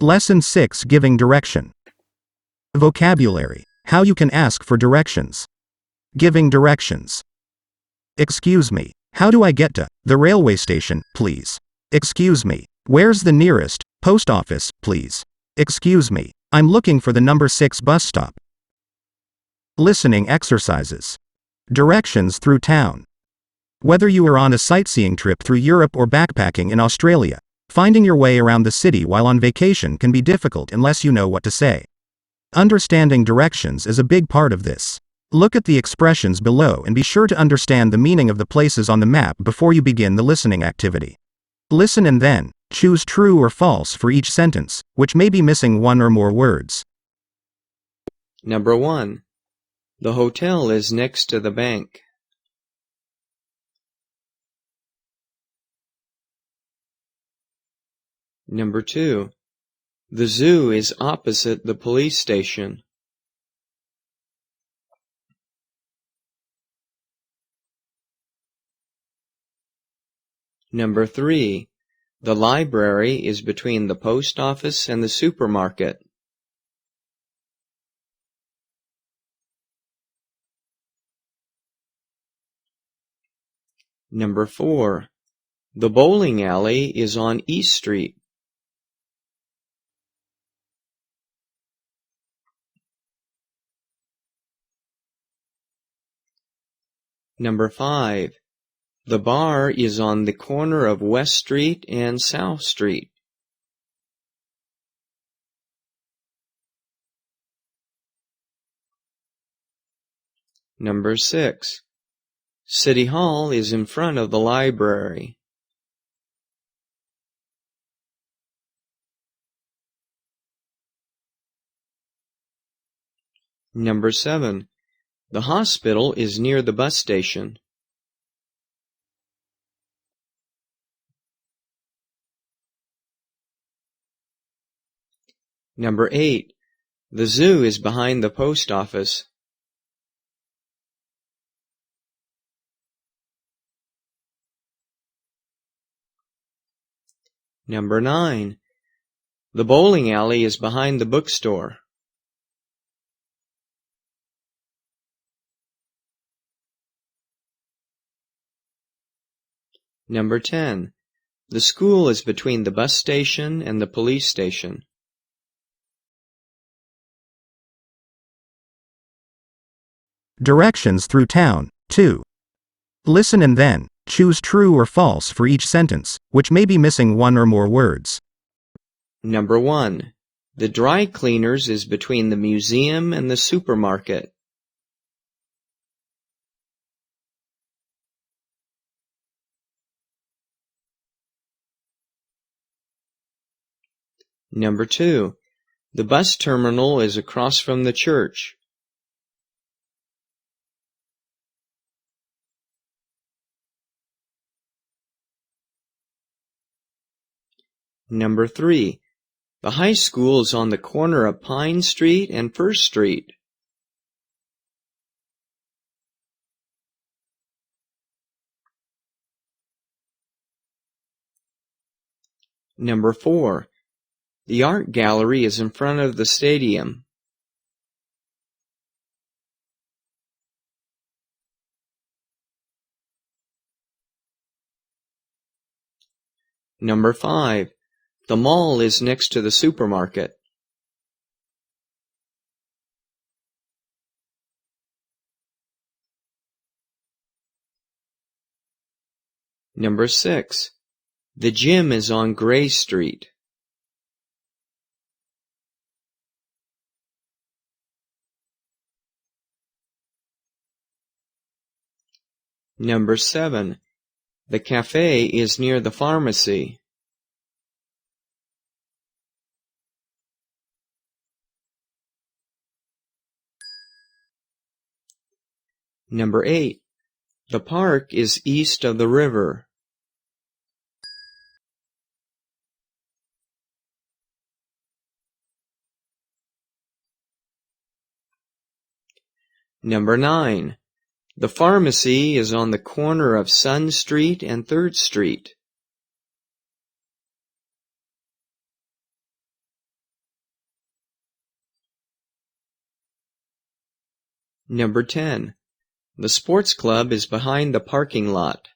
Lesson 6, Giving Direction. Vocabulary. How you can ask for directions. Giving directions. Excuse me. How do I get to the railway station, please? Excuse me. Where's the nearest post office, please? Excuse me. I'm looking for the number 6 bus stop. Listening exercises. Directions through town. Whether you are on a sightseeing trip through Europe or backpacking in Australia, finding your way around the city while on vacation can be difficult unless you know what to say. Understanding directions is a big part of this. Look at the expressions below and be sure to understand the meaning of the places on the map before you begin the listening activity. Listen and then choose true or false for each sentence, which may be missing one or more words. Number 1. The hotel is next to the bank. Number 2. The zoo is opposite the police station. Number 3. The library is between the post office and the supermarket. Number 4. The bowling alley is on East Street. Number 5. The bar is on the corner of West Street and South Street. Number 6. City Hall is in front of the library. Number 7. The hospital is near the bus station. Number 8. The zoo is behind the post office. Number 9. The bowling alley is behind the bookstore. Number 10. The school is between the bus station and the police station. Directions through town. 2. Listen and then choose true or false for each sentence, which may be missing one or more words. Number 1. The dry cleaners is between the museum and the supermarket. Number 2. The bus terminal is across from the church. Number 3. The high school is on the corner of Pine Street and First Street. Number 4. The art gallery is in front of the stadium. Number 5. The mall is next to the supermarket. Number 6. The gym is on Gray Street. Number 7. The cafe is near the pharmacy. Number 8. The park is east of the river. Number 9. The pharmacy is on the corner of Sun Street and 3rd Street. Number 10. The sports club is behind the parking lot.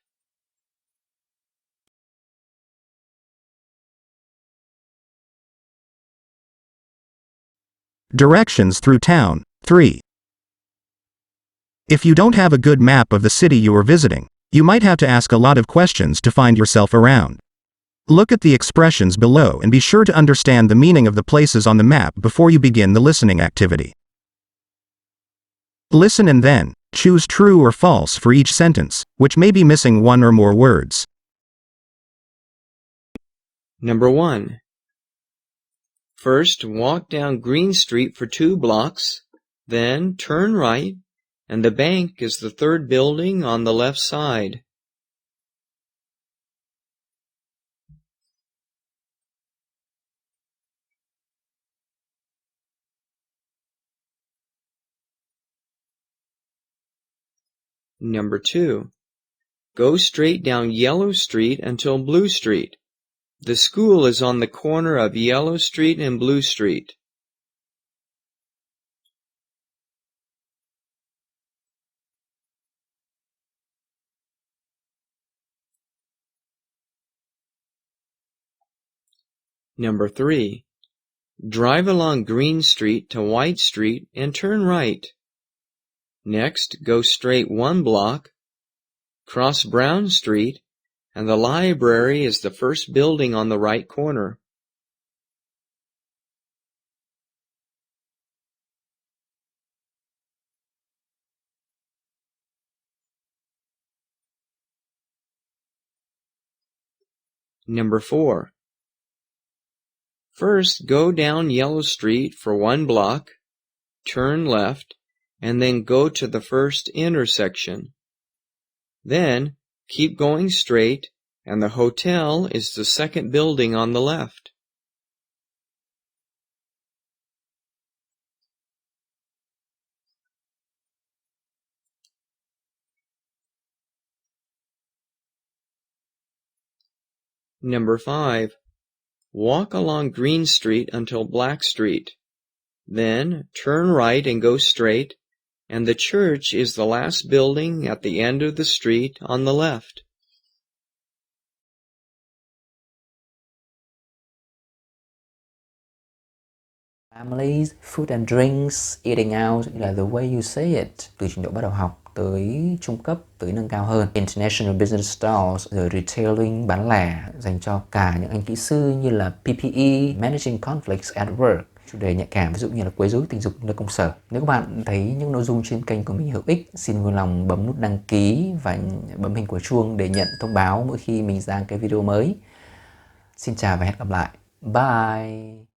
Directions through town. 3. If you don't have a good map of the city you are visiting, you might have to ask a lot of questions to find yourself around. Look at the expressions below and be sure to understand the meaning of the places on the map before you begin the listening activity. Listen and then choose true or false for each sentence, which may be missing one or more words. Number 1. First, walk down Green Street for 2 blocks, then turn right, and the bank is the third building on the left side. Number 2. Go straight down Yellow Street until Blue Street. The school is on the corner of Yellow Street and Blue Street. Number 3. Drive along Green Street to White Street and turn right. Next, go straight 1 block, cross Brown Street, and the library is the first building on the right corner. Number 4. First, go down Yellow Street for 1 block, turn left, and then go to the first intersection. Then, keep going straight, and the hotel is the second building on the left. Number 5. Walk along Green Street until Black Street. Then, turn right and go straight, and the church is the last building at the end of the street on the left. Families, food and drinks, eating out là the way you say it. Từ trình độ bắt đầu học tới trung cấp tới nâng cao hơn. International Business Styles, rồi retailing, bán lẻ dành cho cả những anh kỹ sư như là PPE, Managing Conflicts at Work. Chủ đề nhạy cảm ví dụ như là quấy rối tình dục nơi công sở. Nếu các bạn thấy những nội dung trên kênh của mình hữu ích, xin vui lòng bấm nút đăng ký và bấm hình quả chuông để nhận thông báo mỗi khi mình ra cái video mới. Xin chào và hẹn gặp lại. Bye!